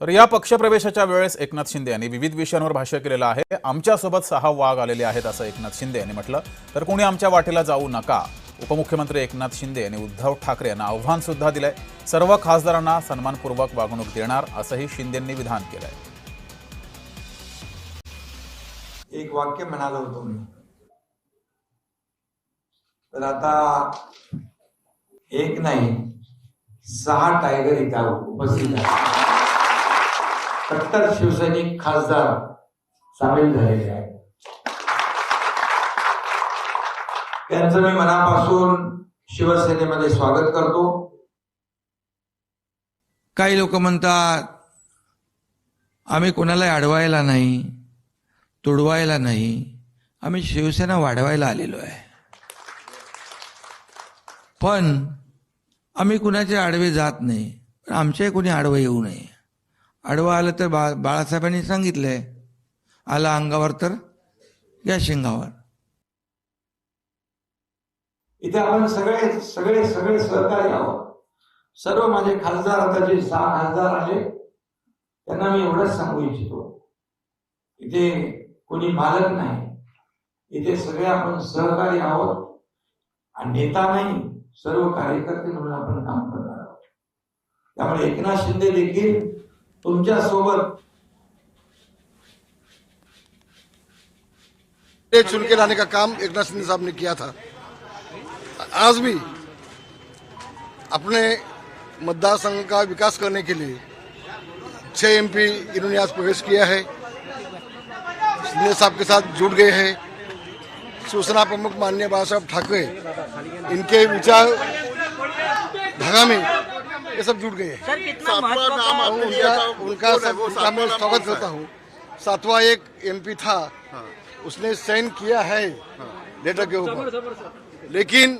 तर या पक्षप्रवेशाच्या वेळेस एकनाथ शिंदे यांनी विविध विषयांवर भाष्य केलेलं आहे। आमच्यासोबत 6 वाघ आलेले आहेत असं एकनाथ शिंदे यांनी म्हटलं। तर कोणी आमच्या वाटेला जाऊ नका। उपमुख्यमंत्री एकनाथ शिंदे यांनी उद्धव ठाकरे यांना आव्हान सुद्धा दिलंय। सर्व खासदारांना सन्मानपूर्वक वागणूक देणार असंही शिंदेंनी विधान केलंय। एक वाक्य म्हणालो होतो मी, तर आता एक नाही 6 टायगर इथं उपस्थित आहेत। कट्टर शिवसैनिक खासदार सामील झालेले आहेत। त्यांचं मी मनापासून शिवसेनेमध्ये स्वागत करतो। काही लोक म्हणतात आम्ही कोणाला अडवायला नाही, तुडवायला नाही, आम्ही शिवसेना वाढवायला आलेलो आहे। पण आम्ही कुणाचे आडवे जात नाही, पण आमचे कोणी आडवं येऊ नये। आडवं आलं तर बाळासाहेबांनी सांगितलंय, आला अंगावर तर या शिंगावर। इथे आपण सगळे सगळे सगळे सहकारी आहोत। सर्व माझे खासदार, आता जे 6 खासदार आले त्यांना मी एवढंच सांगू इच्छितो, इथे कोणी मालक नाही, इथे सगळे आपण सहकारी आहोत आणि नेता नाही, सर्व कार्यकर्ते म्हणून आपण काम करणार आहोत। त्यामुळे एकनाथ शिंदे देखील तुमच्या सोबत चुन के लाने का काम एकनाथ शिंदे साहब ने किया था। आज भी अपने मतदार संघ का विकास करने के लिए 6 एमपी इन्होंने आज प्रवेश किया है। शिंदे साहब के साथ जुड़ गए हैं। शिवसेना प्रमुख माननीय बाळासाहेब ठाकरे, इनके विचार धागा में ये सब जुड़ गए हैं। उनका मैं स्वागत करता हूँ। 7वां एक एमपी था, उसने साइन किया है लेटर के ऊपर, लेकिन